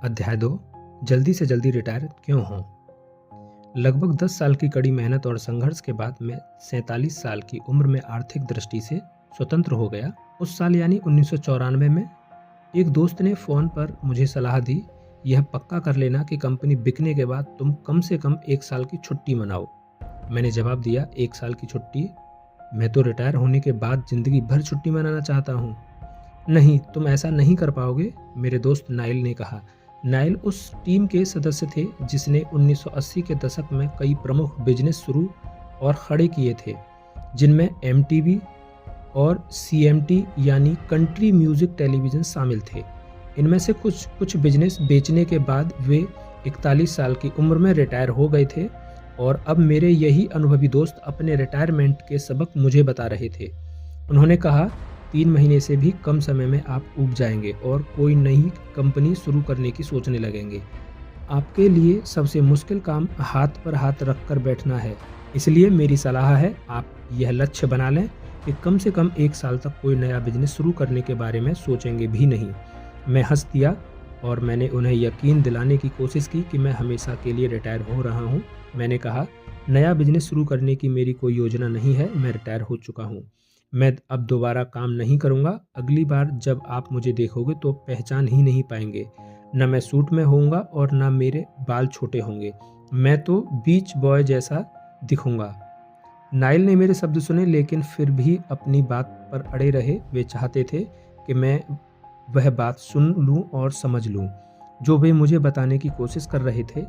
अध्याय 2। जल्दी से जल्दी रिटायर क्यों हों। लगभग 10 साल की कड़ी मेहनत और संघर्ष के बाद मैं 47 साल की उम्र में आर्थिक दृष्टि से स्वतंत्र हो गया। उस साल यानी 1994 में एक दोस्त ने फ़ोन पर मुझे सलाह दी, यह पक्का कर लेना कि कंपनी बिकने के बाद तुम कम से कम 1 साल की छुट्टी मनाओ। मैंने जवाब दिया, 1 साल की छुट्टी? मैं तो रिटायर होने के बाद ज़िंदगी भर छुट्टी मनाना चाहता हूँ। नहीं, तुम ऐसा नहीं कर पाओगे, मेरे दोस्त नाइल ने कहा। नाइल उस टीम के सदस्य थे जिसने 1980 के दशक में कई प्रमुख बिजनेस शुरू और खड़े किए थे, जिनमें एमटीवी और सीएमटी यानी कंट्री म्यूजिक टेलीविज़न शामिल थे। इनमें से कुछ बिजनेस बेचने के बाद वे 41 साल की उम्र में रिटायर हो गए थे और अब मेरे यही अनुभवी दोस्त अपने रिटायरमेंट के सबक मुझे बता रहे थे। उन्होंने कहा, 3 महीने से भी कम समय में आप ऊब जाएंगे और कोई नई कंपनी शुरू करने की सोचने लगेंगे। आपके लिए सबसे मुश्किल काम हाथ पर हाथ रखकर बैठना है। इसलिए मेरी सलाह है, आप यह लक्ष्य बना लें कि कम से कम 1 साल तक कोई नया बिजनेस शुरू करने के बारे में सोचेंगे भी नहीं। मैं हंस दिया और मैंने उन्हें यकीन दिलाने की कोशिश की कि मैं हमेशा के लिए रिटायर हो रहा हूँ। मैंने कहा, नया बिजनेस शुरू करने की मेरी कोई योजना नहीं है, मैं रिटायर हो चुका हूँ। मैं अब दोबारा काम नहीं करूँगा। अगली बार जब आप मुझे देखोगे तो पहचान ही नहीं पाएंगे। न मैं सूट में होऊंगा और न मेरे बाल छोटे होंगे। मैं तो बीच बॉय जैसा दिखूंगा। नाइल ने मेरे शब्द सुने लेकिन फिर भी अपनी बात पर अड़े रहे। वे चाहते थे कि मैं वह बात सुन लूं और समझ लूं जो वे मुझे बताने की कोशिश कर रहे थे।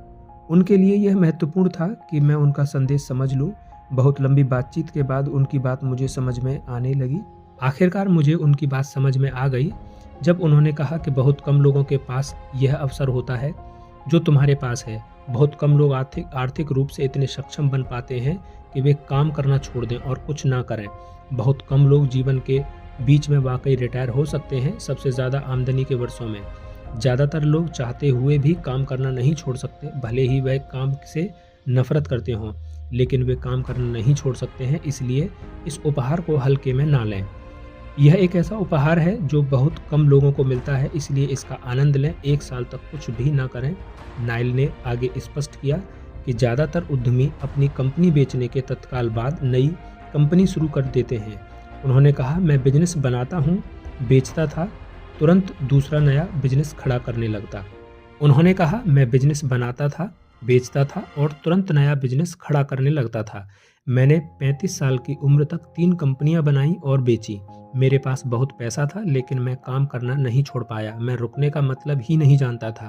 उनके लिए यह महत्वपूर्ण था कि मैं उनका संदेश समझ लूं। बहुत लंबी बातचीत के बाद उनकी बात मुझे समझ में आने लगी। आखिरकार मुझे उनकी बात समझ में आ गई जब उन्होंने कहा कि बहुत कम लोगों के पास यह अवसर होता है जो तुम्हारे पास है। बहुत कम लोग आर्थिक रूप से इतने सक्षम बन पाते हैं कि वे काम करना छोड़ दें और कुछ ना करें। बहुत कम लोग जीवन के बीच में वाकई रिटायर हो सकते हैं, सबसे ज़्यादा आमदनी के वर्षों में। ज़्यादातर लोग चाहते हुए भी काम करना नहीं छोड़ सकते, भले ही वह काम से नफरत करते हों, लेकिन वे काम करना नहीं छोड़ सकते हैं। इसलिए इस उपहार को हल्के में ना लें। यह एक ऐसा उपहार है जो बहुत कम लोगों को मिलता है, इसलिए इसका आनंद लें। 1 साल तक कुछ भी ना करें। नाइल ने आगे स्पष्ट किया कि ज़्यादातर उद्यमी अपनी कंपनी बेचने के तत्काल बाद नई कंपनी शुरू कर देते हैं। उन्होंने कहा, मैं बिजनेस बनाता हूँ, बेचता था, तुरंत दूसरा नया बिजनेस खड़ा करने लगता। उन्होंने कहा, मैं बिजनेस बनाता था, बेचता था और तुरंत नया बिजनेस खड़ा करने लगता था। मैंने 35 साल की उम्र तक 3 कंपनियां बनाई और बेची। मेरे पास बहुत पैसा था लेकिन मैं काम करना नहीं छोड़ पाया। मैं रुकने का मतलब ही नहीं जानता था।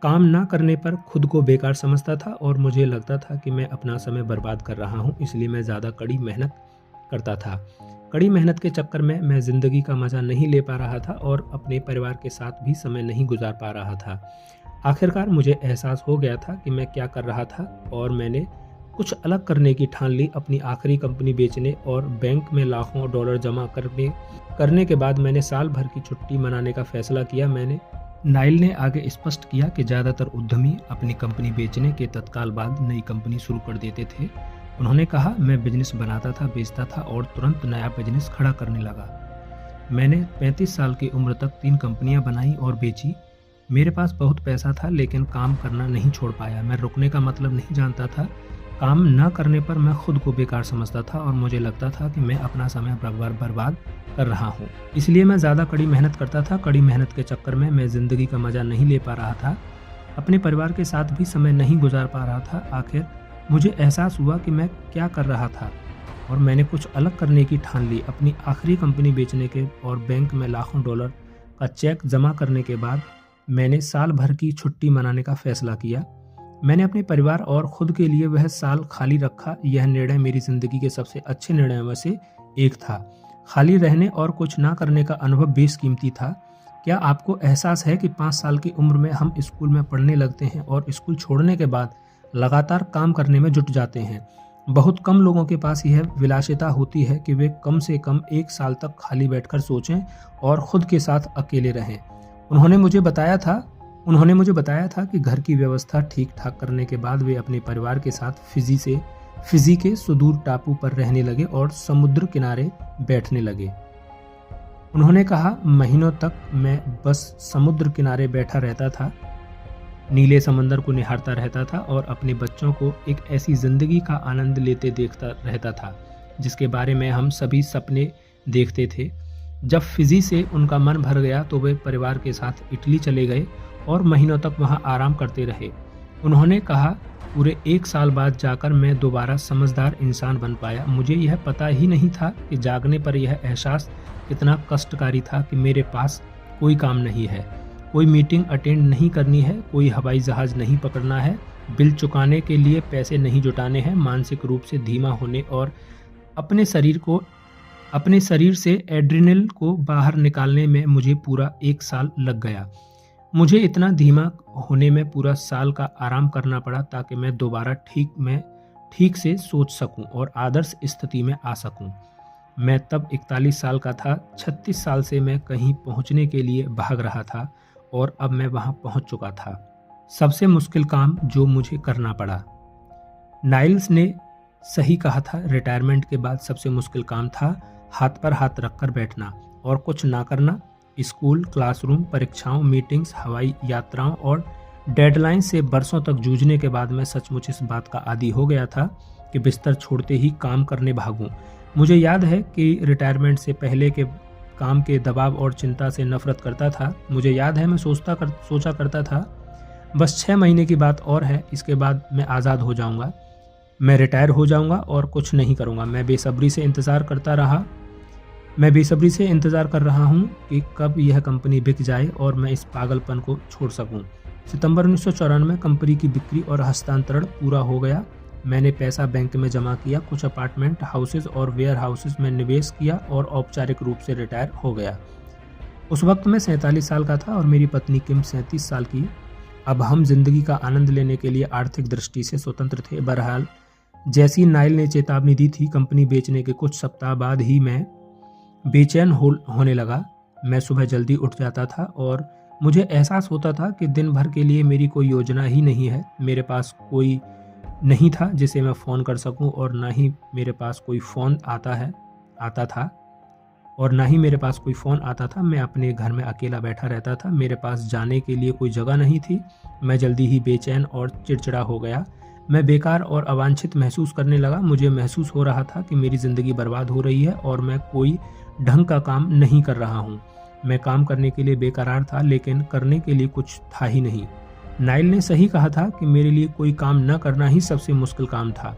काम ना करने पर खुद को बेकार समझता था और मुझे लगता था कि मैं अपना समय बर्बाद कर रहा हूँ, इसलिए मैं ज़्यादा कड़ी मेहनत करता था। कड़ी मेहनत के चक्कर में मैं ज़िंदगी का मज़ा नहीं ले पा रहा था और अपने परिवार के साथ भी समय नहीं गुजार पा रहा था। आखिरकार मुझे एहसास हो गया था कि मैं क्या कर रहा था और मैंने कुछ अलग करने की ठान ली। अपनी आखिरी कंपनी बेचने और बैंक में लाखों डॉलर जमा करने के बाद मैंने साल भर की छुट्टी मनाने का फैसला किया। नाइल ने आगे स्पष्ट किया कि ज़्यादातर उद्यमी अपनी कंपनी बेचने के तत्काल बाद नई कंपनी शुरू कर देते थे। उन्होंने कहा, मैं बिजनेस बनाता था, बेचता था और तुरंत नया बिजनेस खड़ा करने लगा। मैंने 35 साल की उम्र तक 3 कंपनियां बनाई और बेची। मेरे पास बहुत पैसा था लेकिन काम करना नहीं छोड़ पाया। मैं रुकने का मतलब नहीं जानता था। काम न करने पर मैं खुद को बेकार समझता था और मुझे लगता था कि मैं अपना समय बर्बाद कर रहा हूँ। इसलिए मैं ज़्यादा कड़ी मेहनत करता था। कड़ी मेहनत के चक्कर में मैं ज़िंदगी का मज़ा नहीं ले पा रहा था, अपने परिवार के साथ भी समय नहीं गुजार पा रहा था। आखिर मुझे एहसास हुआ कि मैं क्या कर रहा था और मैंने कुछ अलग करने की ठान ली। अपनी आखिरी कंपनी बेचने के और बैंक में लाखों डॉलर का चेक जमा करने के बाद मैंने साल भर की छुट्टी मनाने का फैसला किया। मैंने अपने परिवार और खुद के लिए वह साल खाली रखा। यह निर्णय मेरी ज़िंदगी के सबसे अच्छे निर्णयों में से एक था। खाली रहने और कुछ ना करने का अनुभव बेशकीमती था। क्या आपको एहसास है कि 5 साल की उम्र में हम स्कूल में पढ़ने लगते हैं और स्कूल छोड़ने के बाद लगातार काम करने में जुट जाते हैं। बहुत कम लोगों के पास यह विलासिता होती है कि वे कम से कम 1 साल तक खाली बैठकर सोचें और खुद के साथ अकेले रहें। उन्होंने मुझे बताया था कि घर की व्यवस्था ठीक ठाक करने के बाद वे अपने परिवार के साथ फिजी के सुदूर टापू पर रहने लगे और समुद्र किनारे बैठने लगे। उन्होंने कहा, महीनों तक मैं बस समुद्र किनारे बैठा रहता था नीले समंदर को निहारता रहता था और अपने बच्चों को एक ऐसी ज़िंदगी का आनंद लेते देखता रहता था जिसके बारे में हम सभी सपने देखते थे। जब फिजी से उनका मन भर गया तो वे परिवार के साथ इटली चले गए और महीनों तक वहां आराम करते रहे। उन्होंने कहा, पूरे 1 साल बाद जाकर मैं दोबारा समझदार इंसान बन पाया। मुझे यह पता ही नहीं था कि जागने पर यह एहसास कितना कष्टकारी था कि मेरे पास कोई काम नहीं है, कोई मीटिंग अटेंड नहीं करनी है, कोई हवाई जहाज नहीं पकड़ना है, बिल चुकाने के लिए पैसे नहीं जुटाने हैं। मानसिक रूप से धीमा होने और अपने शरीर से एड्रिनल को बाहर निकालने में मुझे पूरा 1 साल लग गया। मुझे इतना धीमा होने में पूरा साल का आराम करना पड़ा ताकि मैं दोबारा ठीक से सोच सकूं और आदर्श स्थिति में आ सकूं। मैं तब 41 साल का था। 36 साल से मैं कहीं पहुंचने के लिए भाग रहा था और अब मैं वहां पहुंच चुका था। सबसे मुश्किल काम जो मुझे करना पड़ा। नाइल्स ने सही कहा था। रिटायरमेंट के बाद सबसे मुश्किल काम था हाथ पर हाथ रखकर बैठना और कुछ ना करना। स्कूल, क्लासरूम, परीक्षाओं, मीटिंग्स, हवाई यात्राओं और डेडलाइन से बरसों तक जूझने के बाद मैं सचमुच इस बात का आदी हो गया था कि बिस्तर छोड़ते ही काम करने भागूं। मुझे याद है कि रिटायरमेंट से पहले के काम के दबाव और चिंता से नफरत करता था। मुझे याद है मैं सोचा करता था, बस 6 महीने की बात और है, इसके बाद मैं आज़ाद हो जाऊंगा, मैं रिटायर हो जाऊंगा और कुछ नहीं करूंगा। मैं बेसब्री से इंतज़ार कर रहा हूं कि कब यह कंपनी बिक जाए और मैं इस पागलपन को छोड़ सकूं। सितंबर 1994 कंपनी की बिक्री और हस्तांतरण पूरा हो गया। मैंने पैसा बैंक में जमा किया, कुछ अपार्टमेंट हाउसेज और वेयर हाउसेज में निवेश किया और औपचारिक रूप से रिटायर हो गया। उस वक्त मैं 47 साल का था और मेरी पत्नी किम 37 साल की। अब हम जिंदगी का आनंद लेने के लिए आर्थिक दृष्टि से स्वतंत्र थे। बहरहाल जैसी नाइल ने चेतावनी दी थी, कंपनी बेचने के कुछ सप्ताह बाद ही मैं बेचैन होने लगा। मैं सुबह जल्दी उठ जाता था और मुझे एहसास होता था कि दिन भर के लिए मेरी कोई योजना ही नहीं है। मेरे पास कोई नहीं था जिसे मैं फ़ोन कर सकूं और ना ही मेरे पास कोई फ़ोन आता था। मैं अपने घर में अकेला बैठा रहता था। मेरे पास जाने के लिए कोई जगह नहीं थी। मैं जल्दी ही बेचैन और चिड़चिड़ा हो गया। मैं बेकार और अवांछित महसूस करने लगा। मुझे महसूस हो रहा था कि मेरी ज़िंदगी बर्बाद हो रही है और मैं कोई ढंग का काम नहीं कर रहा हूँ। मैं काम करने के लिए बेकरार था, लेकिन करने के लिए कुछ था ही नहीं। नाइल ने सही कहा था कि मेरे लिए कोई काम न करना ही सबसे मुश्किल काम था।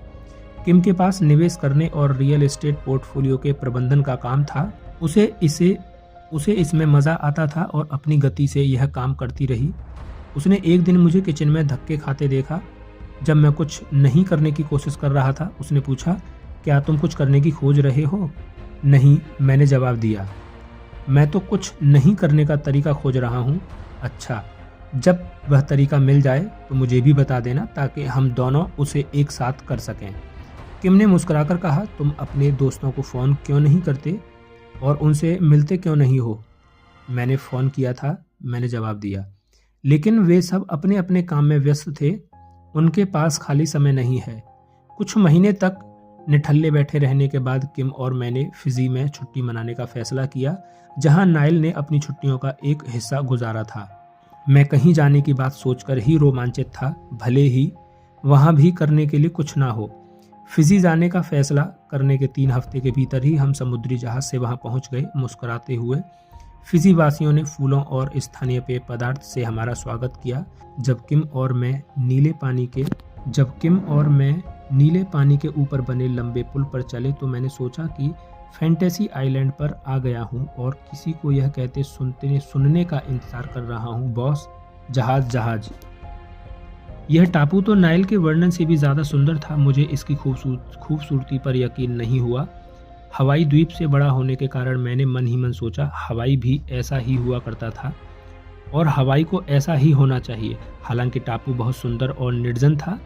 किम के पास निवेश करने और रियल एस्टेट पोर्टफोलियो के प्रबंधन का काम था। उसे इसमें मज़ा आता था और अपनी गति से यह काम करती रही। उसने एक दिन मुझे किचन में धक्के खाते देखा जब मैं कुछ नहीं करने की कोशिश कर रहा था। उसने पूछा, क्या तुम कुछ करने की खोज रहे हो? नहीं, मैंने जवाब दिया। मैं तो कुछ नहीं करने का तरीका खोज रहा हूँ। अच्छा, जब वह तरीका मिल जाए तो मुझे भी बता देना ताकि हम दोनों उसे एक साथ कर सकें। किम ने मुस्कुराकर कहा, तुम अपने दोस्तों को फ़ोन क्यों नहीं करते और उनसे मिलते क्यों नहीं हो? मैंने फ़ोन किया था, मैंने जवाब दिया, लेकिन वे सब अपने अपने काम में व्यस्त थे। उनके पास खाली समय नहीं है। कुछ महीने तक निठल्ले बैठे रहने के बाद किम और मैंने फिजी में छुट्टी मनाने का फैसला किया, जहां नाइल ने अपनी छुट्टियों का एक हिस्सा गुजारा था। मैं कहीं जाने की बात सोचकर ही रोमांचित था, भले ही वहां भी करने के लिए कुछ ना हो। फिजी जाने का फैसला करने के 3 हफ्ते के भीतर ही हम समुद्री जहाज से वहां पहुंच गए। मुस्कुराते हुए फिजी वासियों ने फूलों और स्थानीय पेय पदार्थ से हमारा स्वागत किया। जब किम और मैं नीले पानी के ऊपर बने लंबे पुल पर चले तो मैंने सोचा कि फैंटेसी आइलैंड पर आ गया हूँ और किसी को यह कहते सुनने का इंतजार कर रहा हूँ, बॉस, जहाज। यह टापू तो नाइल के वर्णन से भी ज़्यादा सुंदर था। मुझे इसकी खूबसूरती पर यकीन नहीं हुआ। हवाई द्वीप से बड़ा होने के कारण मैंने मन ही मन सोचा, हवाई भी ऐसा ही हुआ करता था और हवाई को ऐसा ही होना चाहिए। हालांकि टापू बहुत सुंदर और निर्जन था,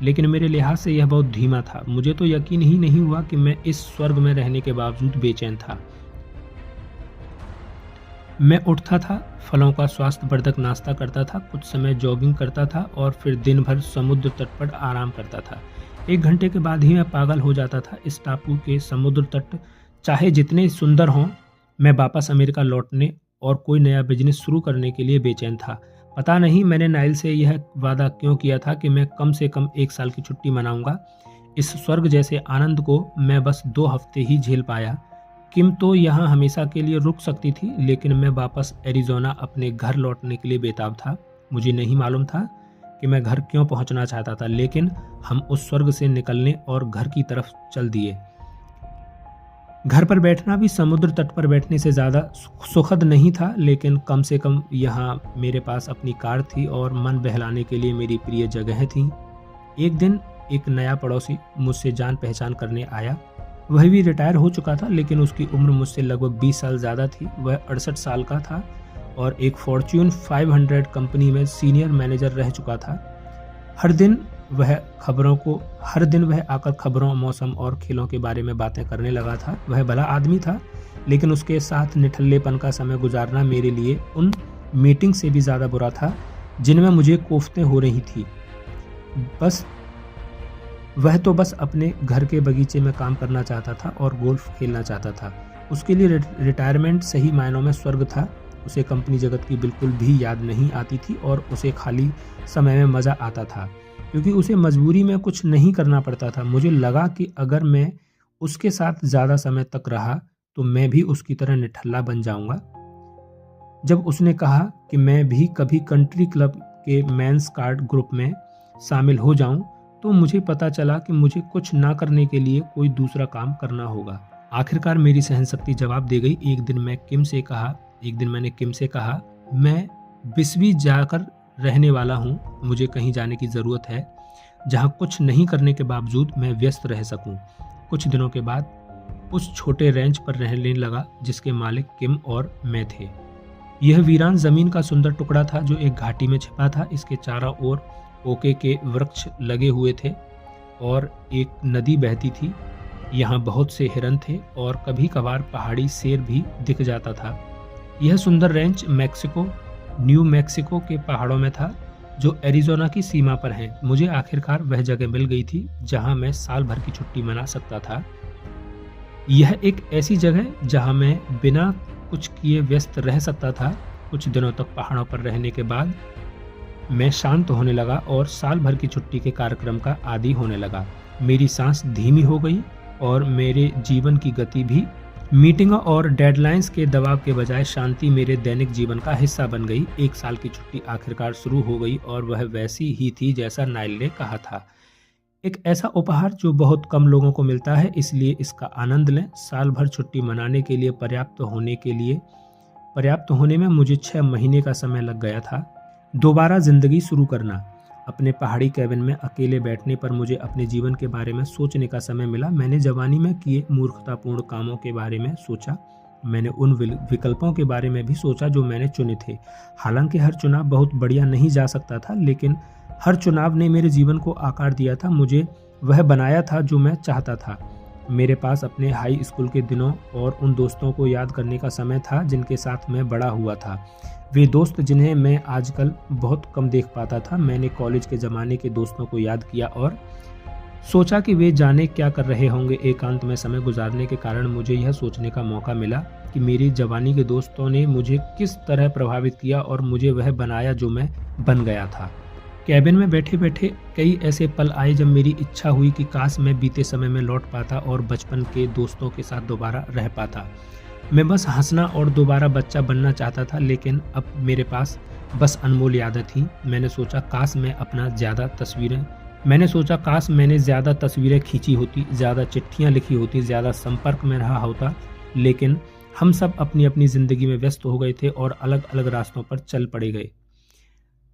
लेकिन मेरे लिहाज से यह बहुत धीमा था। मुझे तो यकीन ही नहीं हुआ कि मैं इस स्वर्ग में रहने के बावजूद बेचैन था। मैं उठता था, फलों का स्वास्थ्यवर्धक नाश्ता करता था, कुछ समय जॉगिंग करता था और फिर दिन भर समुद्र तट पर आराम करता था। 1 घंटे के बाद ही मैं पागल हो जाता था। इस टापू के समुद्र तट चाहे जितने सुंदर हों, मैं वापस अमेरिका लौटने और कोई नया बिजनेस शुरू करने के लिए बेचैन था। पता नहीं मैंने नाइल से यह वादा क्यों किया था कि मैं कम से कम 1 साल की छुट्टी मनाऊंगा। इस स्वर्ग जैसे आनंद को मैं बस 2 हफ्ते ही झेल पाया। किम तो यहाँ हमेशा के लिए रुक सकती थी, लेकिन मैं वापस एरिज़ोना अपने घर लौटने के लिए बेताब था। मुझे नहीं मालूम था कि मैं घर क्यों पहुँचना चाहता था, लेकिन हम उस स्वर्ग से निकलने और घर की तरफ चल दिए। घर पर बैठना भी समुद्र तट पर बैठने से ज़्यादा सुखद नहीं था, लेकिन कम से कम यहाँ मेरे पास अपनी कार थी और मन बहलाने के लिए मेरी प्रिय जगह थी। एक दिन एक नया पड़ोसी मुझसे जान पहचान करने आया। वह भी रिटायर हो चुका था, लेकिन उसकी उम्र मुझसे लगभग 20 साल ज़्यादा थी। वह 68 साल का था और एक फॉर्च्यून 500 कंपनी में सीनियर मैनेजर रह चुका था। हर दिन वह आकर खबरों, मौसम और खेलों के बारे में बातें करने लगा था। वह भला आदमी था, लेकिन उसके साथ निठल्लेपन का समय गुजारना मेरे लिए उन मीटिंग से भी ज़्यादा बुरा था जिनमें मुझे कोफ्तें हो रही थी। वह तो बस अपने घर के बगीचे में काम करना चाहता था और गोल्फ खेलना चाहता था। उसके लिए रिटायरमेंट सही मायनों में स्वर्ग था। उसे कंपनी जगत की बिल्कुल भी याद नहीं आती थी और उसे खाली समय में मज़ा आता था, क्योंकि उसे मजबूरी में कुछ नहीं करना पड़ता था। मुझे लगा कि अगर मैं उसके साथ ज़्यादा समय तक रहा तो मैं भी उसकी तरह निठल्ला बन जाऊंगा। जब उसने कहा कि मैं भी कभी कंट्री क्लब के मेंस कार्ड ग्रुप में शामिल हो जाऊं, तो मुझे पता चला कि मुझे कुछ ना करने के लिए कोई दूसरा काम करना होगा। आखिरकार मेरी सहनशक्ति जवाब दे गई। एक दिन मैंने किम से कहा, मैं बिस्बी जाकर रहने वाला हूँ। मुझे कहीं जाने की ज़रूरत है जहाँ कुछ नहीं करने के बावजूद मैं व्यस्त रह सकूँ। कुछ दिनों के बाद उस छोटे रेंच पर रहने लगा जिसके मालिक किम और मैं थे। यह वीरान ज़मीन का सुंदर टुकड़ा था जो एक घाटी में छिपा था। इसके चारों ओर ओके के वृक्ष लगे हुए थे और एक नदी बहती थी। यहाँ बहुत से हिरन थे और कभी कभार पहाड़ी शेर भी दिख जाता था। यह सुंदर रेंच न्यू मैक्सिको के पहाड़ों में था, जो एरिज़ोना की सीमा पर है। मुझे आखिरकार वह जगह मिल गई थी जहाँ मैं साल भर की छुट्टी मना सकता था। यह एक ऐसी जगह जहाँ मैं बिना कुछ किए व्यस्त रह सकता था। कुछ दिनों तक पहाड़ों पर रहने के बाद मैं शांत होने लगा और साल भर की छुट्टी के कार्यक्रम का आदी होने लगा। मेरी सांस धीमी हो गई और मेरे जीवन की गति भी मीटिंगों और डेडलाइंस के दबाव के बजाय शांति मेरे दैनिक जीवन का हिस्सा बन गई। 1 साल की छुट्टी आखिरकार शुरू हो गई और वह वैसी ही थी जैसा नाइल ने कहा था। एक ऐसा उपहार जो बहुत कम लोगों को मिलता है, इसलिए इसका आनंद लें। साल भर छुट्टी मनाने के लिए पर्याप्त होने में मुझे 6 महीने का समय लग गया था। दोबारा जिंदगी शुरू करना। अपने पहाड़ी कैबिन में अकेले बैठने पर मुझे अपने जीवन के बारे में सोचने का समय मिला। मैंने जवानी में किए मूर्खतापूर्ण कामों के बारे में सोचा। मैंने उन विकल्पों के बारे में भी सोचा जो मैंने चुने थे। हालांकि हर चुनाव बहुत बढ़िया नहीं जा सकता था, लेकिन हर चुनाव ने मेरे जीवन को आकार दिया था। मुझे वह बनाया था जो मैं चाहता था। मेरे पास अपने हाई स्कूल के दिनों और उन दोस्तों को याद करने का समय था जिनके साथ मैं बड़ा हुआ था। वे दोस्त जिन्हें मैं आजकल बहुत कम देख पाता था। मैंने कॉलेज के ज़माने के दोस्तों को याद किया और सोचा कि वे जाने क्या कर रहे होंगे। एकांत में समय गुजारने के कारण मुझे यह सोचने का मौका मिला कि मेरी जवानी के दोस्तों ने मुझे किस तरह प्रभावित किया और मुझे वह बनाया जो मैं बन गया था। कैबिन में बैठे बैठे कई ऐसे पल आए जब मेरी इच्छा हुई कि काश मैं बीते समय में लौट पाता और बचपन के दोस्तों के साथ दोबारा रह पाता। मैं बस हंसना और दोबारा बच्चा बनना चाहता था, लेकिन अब मेरे पास बस अनमोल यादें थीं। मैंने सोचा काश मैंने ज़्यादा तस्वीरें खींची होती, ज़्यादा चिट्ठियाँ लिखी होती, ज़्यादा संपर्क में रहा होता, लेकिन हम सब अपनी अपनी ज़िंदगी में व्यस्त हो गए थे और अलग अलग रास्तों पर चल पड़े गए।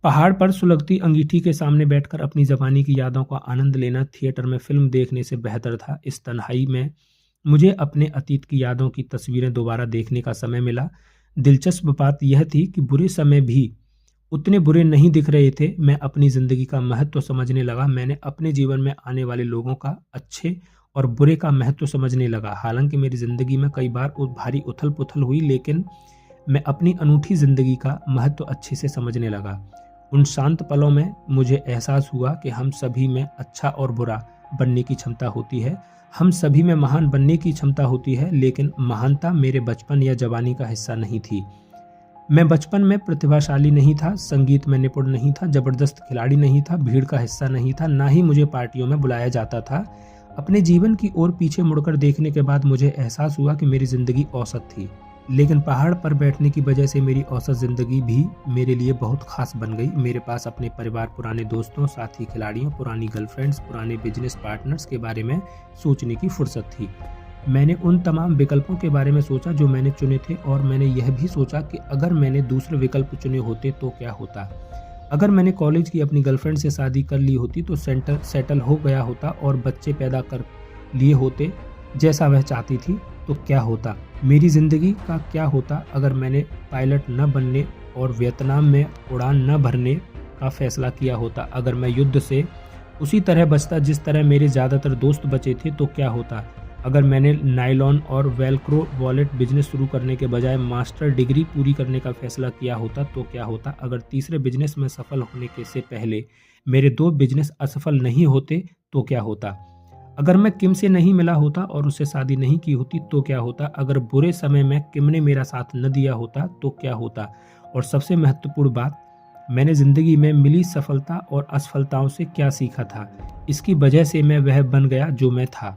पहाड़ पर सुलगती अंगीठी के सामने बैठकर अपनी जवानी की यादों का आनंद लेना थिएटर में फिल्म देखने से बेहतर था। इस तन्हाई में मुझे अपने अतीत की यादों की तस्वीरें दोबारा देखने का समय मिला। दिलचस्प बात यह थी कि बुरे समय भी उतने बुरे नहीं दिख रहे थे। मैं अपनी ज़िंदगी का महत्व समझने लगा। मैंने अपने जीवन में आने वाले लोगों का अच्छे और बुरे का महत्व समझने लगा। हालांकि मेरी ज़िंदगी में कई बार भारी उथल पुथल हुई, लेकिन मैं अपनी अनूठी ज़िंदगी का महत्व अच्छे से समझने लगा। उन शांत पलों में मुझे एहसास हुआ कि हम सभी में अच्छा और बुरा बनने की क्षमता होती है। हम सभी में महान बनने की क्षमता होती है, लेकिन महानता मेरे बचपन या जवानी का हिस्सा नहीं थी। मैं बचपन में प्रतिभाशाली नहीं था, संगीत में निपुण नहीं था, जबरदस्त खिलाड़ी नहीं था, भीड़ का हिस्सा नहीं था, ना ही मुझे पार्टियों में बुलाया जाता था। अपने जीवन की ओर पीछे मुड़कर देखने के बाद मुझे एहसास हुआ कि मेरी जिंदगी औसत थी, लेकिन पहाड़ पर बैठने की वजह से मेरी औसत जिंदगी भी मेरे लिए बहुत खास बन गई। मेरे पास अपने परिवार, पुराने दोस्तों, साथी खिलाड़ियों, पुरानी गर्लफ्रेंड्स, पुराने बिजनेस पार्टनर्स के बारे में सोचने की फुर्सत थी। मैंने उन तमाम विकल्पों के बारे में सोचा जो मैंने चुने थे, और मैंने यह भी सोचा कि अगर मैंने दूसरे विकल्प चुने होते तो क्या होता। अगर मैंने कॉलेज की अपनी गर्लफ्रेंड से शादी कर ली होती तो सेटल हो गया होता और बच्चे पैदा कर लिए होते जैसा वह चाहती थी, तो क्या होता। मेरी ज़िंदगी का क्या होता अगर मैंने पायलट न बनने और वियतनाम में उड़ान न भरने का फैसला किया होता। अगर मैं युद्ध से उसी तरह बचता जिस तरह मेरे ज़्यादातर दोस्त बचे थे, तो क्या होता। अगर मैंने नायलॉन और वेलक्रो वॉलेट बिजनेस शुरू करने के बजाय मास्टर डिग्री पूरी करने का फैसला किया होता, तो क्या होता। अगर तीसरे बिजनेस में सफल होने के से पहले मेरे 2 बिजनेस असफल नहीं होते, तो क्या होता। अगर मैं किम से नहीं मिला होता और उससे शादी नहीं की होती, तो क्या होता। अगर बुरे समय में किम ने मेरा साथ न दिया होता, तो क्या होता। और सबसे महत्वपूर्ण बात, मैंने ज़िंदगी में मिली सफलता और असफलताओं से क्या सीखा था। इसकी वजह से मैं वह बन गया जो मैं था।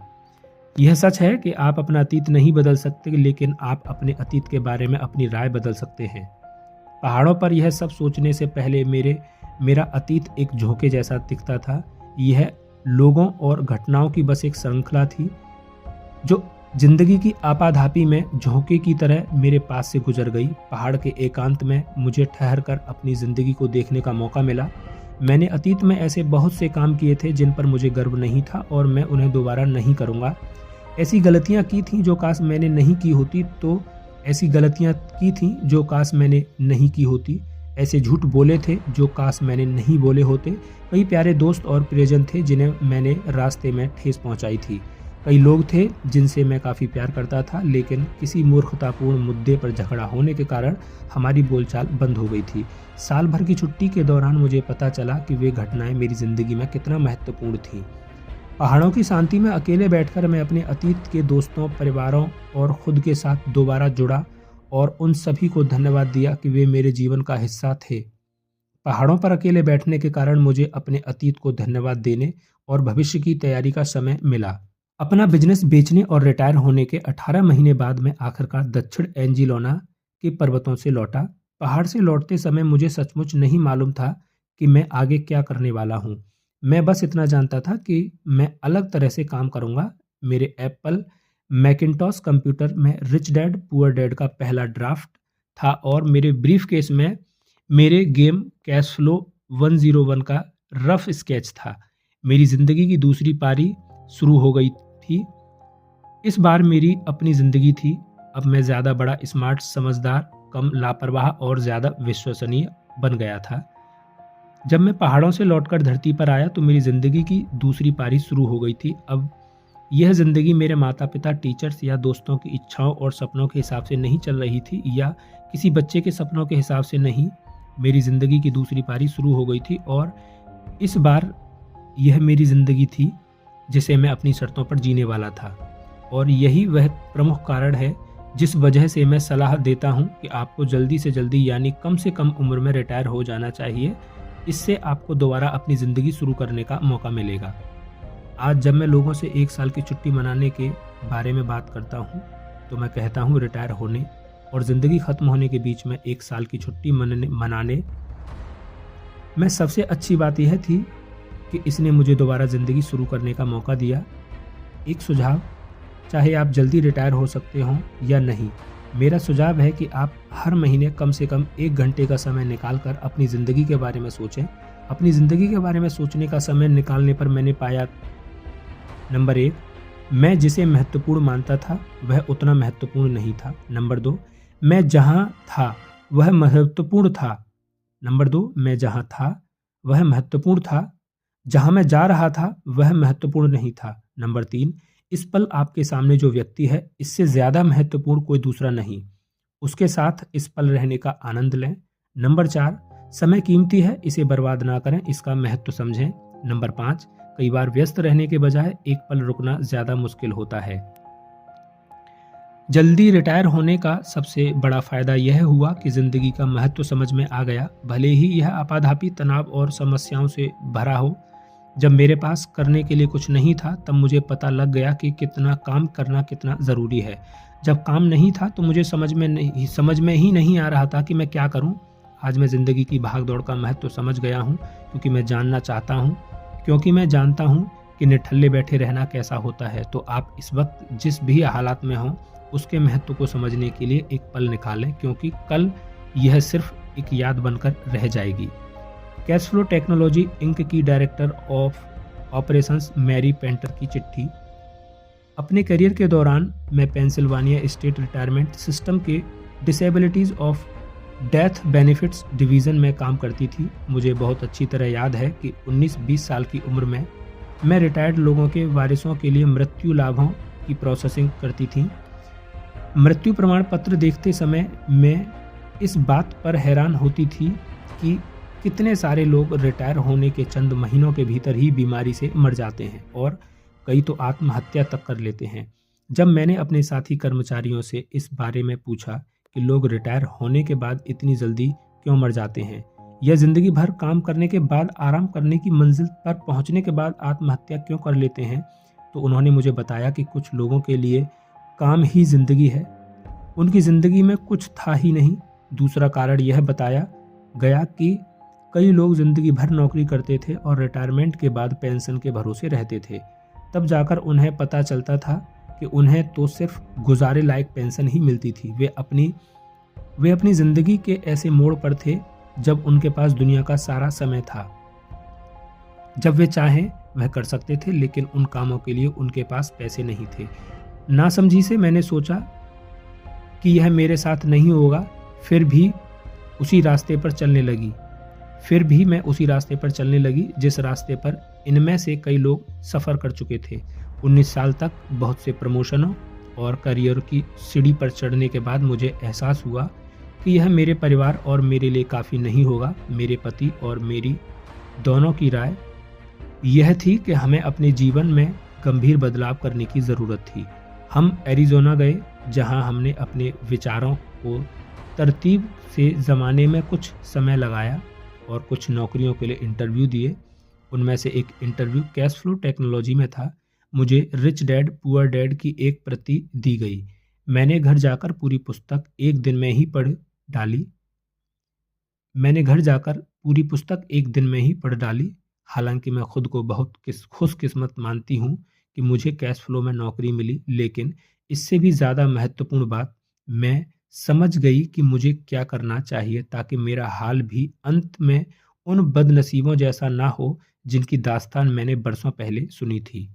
यह सच है कि आप अपना अतीत नहीं बदल सकते, लेकिन आप अपने अतीत के बारे में अपनी राय बदल सकते हैं। पहाड़ों पर यह सब सोचने से पहले मेरा अतीत एक झोंके जैसा दिखता था। यह लोगों और घटनाओं की बस एक श्रृंखला थी जो जिंदगी की आपाधापी में झोंके की तरह मेरे पास से गुजर गई। पहाड़ के एकांत में मुझे ठहर कर अपनी ज़िंदगी को देखने का मौका मिला। मैंने अतीत में ऐसे बहुत से काम किए थे जिन पर मुझे गर्व नहीं था, और मैं उन्हें दोबारा नहीं करूँगा। ऐसी गलतियाँ की थीं जो काश मैंने नहीं की होती, तो ऐसी गलतियाँ की थीं जो काश मैंने नहीं की होती। ऐसे झूठ बोले थे जो काश मैंने नहीं बोले होते। कई प्यारे दोस्त और प्रियजन थे जिन्हें मैंने रास्ते में ठेस पहुंचाई थी। कई लोग थे जिनसे मैं काफ़ी प्यार करता था, लेकिन किसी मूर्खतापूर्ण मुद्दे पर झगड़ा होने के कारण हमारी बोलचाल बंद हो गई थी। साल भर की छुट्टी के दौरान मुझे पता चला कि वे घटनाएं मेरी ज़िंदगी में कितना महत्वपूर्ण थीं। पहाड़ों की शांति में अकेले बैठकर मैं अपने अतीत के दोस्तों, परिवारों और खुद के साथ दोबारा जुड़ा और उन सभी को धन्यवाद दिया कि वे मेरे जीवन का हिस्सा थे। पहाड़ों पर अकेले बैठने के कारण मुझे अपने अतीत को धन्यवाद देने और भविष्य की तैयारी का समय मिला। अपना बिजनेस बेचने और रिटायर होने के 18 महीने बाद मैं आखिरकार दक्षिण एंजिलोना के पर्वतों से लौटा। पहाड़ से लौटते समय मुझे सचमुच नहीं मालूम था कि मैं आगे क्या करने वाला हूँ। मैं बस इतना जानता था कि मैं अलग तरह से काम करूँगा। मेरे एप्पल मैकिन्टॉश कंप्यूटर में रिच डैड पुअर डैड का पहला ड्राफ्ट था, और मेरे ब्रीफ केस में मेरे गेम कैश फ्लो 101 का रफ स्केच था। मेरी ज़िंदगी की दूसरी पारी शुरू हो गई थी। इस बार मेरी अपनी ज़िंदगी थी। अब मैं ज़्यादा बड़ा, स्मार्ट, समझदार, कम लापरवाह और ज़्यादा विश्वसनीय बन गया था। जब मैं पहाड़ों से लौटकर धरती पर आया तो मेरी ज़िंदगी की दूसरी पारी शुरू हो गई थी। अब यह ज़िंदगी मेरे माता पिता, टीचर्स या दोस्तों की इच्छाओं और सपनों के हिसाब से नहीं चल रही थी, या किसी बच्चे के सपनों के हिसाब से नहीं। मेरी ज़िंदगी की दूसरी पारी शुरू हो गई थी, और इस बार यह मेरी ज़िंदगी थी जिसे मैं अपनी शर्तों पर जीने वाला था। और यही वह प्रमुख कारण है जिस वजह से मैं सलाह देता हूं कि आपको जल्दी से जल्दी, यानी कम से कम उम्र में रिटायर हो जाना चाहिए। इससे आपको दोबारा अपनी ज़िंदगी शुरू करने का मौका मिलेगा। आज जब मैं लोगों से 1 साल की छुट्टी मनाने के बारे में बात करता हूं, तो मैं कहता हूं रिटायर होने और ज़िंदगी ख़त्म होने के बीच में 1 साल की छुट्टी मनाने में सबसे अच्छी बात यह थी कि इसने मुझे दोबारा ज़िंदगी शुरू करने का मौका दिया। एक सुझाव, चाहे आप जल्दी रिटायर हो सकते हों या नहीं, मेरा सुझाव है कि आप हर महीने कम से कम 1 घंटे का समय निकालकर अपनी ज़िंदगी के बारे में सोचें। अपनी ज़िंदगी के बारे में सोचने का समय निकालने पर मैंने पाया, नंबर 1, मैं जिसे महत्वपूर्ण मानता था वह उतना महत्वपूर्ण नहीं था। नंबर 2, मैं जहाँ था वह महत्वपूर्ण था। नंबर 2, मैं जहाँ था वह महत्वपूर्ण था। जहाँ मैं जा रहा था वह महत्वपूर्ण नहीं था। नंबर 3, इस पल आपके सामने जो व्यक्ति है, इससे ज़्यादा महत्वपूर्ण कोई दूसरा नहीं। उसके साथ इस पल रहने का आनंद लें। नंबर 4, समय कीमती है, इसे बर्बाद ना करें, इसका महत्व समझें। नंबर 5, कई बार व्यस्त रहने के बजाय एक पल रुकना ज़्यादा मुश्किल होता है। जल्दी रिटायर होने का सबसे बड़ा फ़ायदा यह हुआ कि ज़िंदगी का महत्व समझ में आ गया, भले ही यह आपाधापी तनाव और समस्याओं से भरा हो। जब मेरे पास करने के लिए कुछ नहीं था, तब मुझे पता लग गया कि कितना काम करना कितना ज़रूरी है। जब काम नहीं था तो मुझे समझ में ही नहीं आ रहा था कि मैं क्या करूं। आज मैं ज़िंदगी की भाग-दौड़ का महत्व समझ गया हूं, क्योंकि मैं जानता हूं कि निठल्ले बैठे रहना कैसा होता है। तो आप इस वक्त जिस भी हालात में हों, उसके महत्व को समझने के लिए एक पल निकालें, क्योंकि कल यह सिर्फ एक याद बनकर रह जाएगी। कैश फ्लो टेक्नोलॉजी इंक की director of operations Mary Painter की चिट्ठी। अपने करियर के दौरान मैं पेंसिल्वानिया स्टेट रिटायरमेंट सिस्टम के disabilities of death benefits division में काम करती थी। मुझे बहुत अच्छी तरह याद है कि 19-20 साल की उम्र में मैं रिटायर्ड लोगों के वारिसों के लिए मृत्यु लाभों की प्रोसेसिंग करती थी। मृत्यु प्रमाण पत्र देखते समय मैं इस बात पर हैरान होती थी कि कितने सारे लोग रिटायर होने के चंद महीनों के भीतर ही बीमारी से मर जाते हैं और कई तो आत्महत्या तक कर लेते हैं। जब मैंने अपने साथी कर्मचारियों से इस बारे में पूछा कि लोग रिटायर होने के बाद इतनी जल्दी क्यों मर जाते हैं, या जिंदगी भर काम करने के बाद आराम करने की मंजिल पर पहुंचने के बाद आत्महत्या क्यों कर लेते हैं, तो उन्होंने मुझे बताया कि कुछ लोगों के लिए काम ही जिंदगी है, उनकी जिंदगी में कुछ था ही नहीं। दूसरा कारण यह बताया गया कि कई लोग जिंदगी भर नौकरी करते थे और रिटायरमेंट के बाद पेंशन के भरोसे रहते थे। तब जाकर उन्हें पता चलता था कि उन्हें तो सिर्फ गुजारे लायक पेंशन ही मिलती थी। वे अपनी जिंदगी के ऐसे मोड़ पर थे जब उनके पास दुनिया का सारा समय था। जब वे चाहें वह कर सकते थे, लेकिन उन कामों के लिए उनके पास पैसे नहीं थे। नासमझी से मैंने सोचा कि यह मेरे साथ नहीं होगा, फिर भी मैं उसी रास्ते पर चलने लगी जिस रास्ते पर इनमें से कई लोग सफ़र कर चुके थे। 19 साल तक बहुत से प्रमोशनों और करियर की सीढ़ी पर चढ़ने के बाद मुझे एहसास हुआ कि यह मेरे परिवार और मेरे लिए काफ़ी नहीं होगा। मेरे पति और मेरी दोनों की राय यह थी कि हमें अपने जीवन में गंभीर बदलाव करने की ज़रूरत थी। हम एरिज़ोना गए, जहां हमने अपने विचारों को तरतीब से जमाने में कुछ समय लगाया और कुछ नौकरियों के लिए इंटरव्यू दिए। उनमें से एक इंटरव्यू कैश फ्लो टेक्नोलॉजी में था। मुझे रिच डैड पुअर डैड की एक प्रति दी गई। मैंने घर जाकर पूरी पुस्तक एक दिन में ही पढ़ डाली। हालांकि मैं खुद को बहुत खुशकिस्मत मानती हूँ कि मुझे कैश फ्लो में नौकरी मिली, लेकिन इससे भी ज़्यादा महत्वपूर्ण बात, मैं समझ गई कि मुझे क्या करना चाहिए ताकि मेरा हाल भी अंत में उन बदनसीबों जैसा ना हो जिनकी दास्तान मैंने बरसों पहले सुनी थी।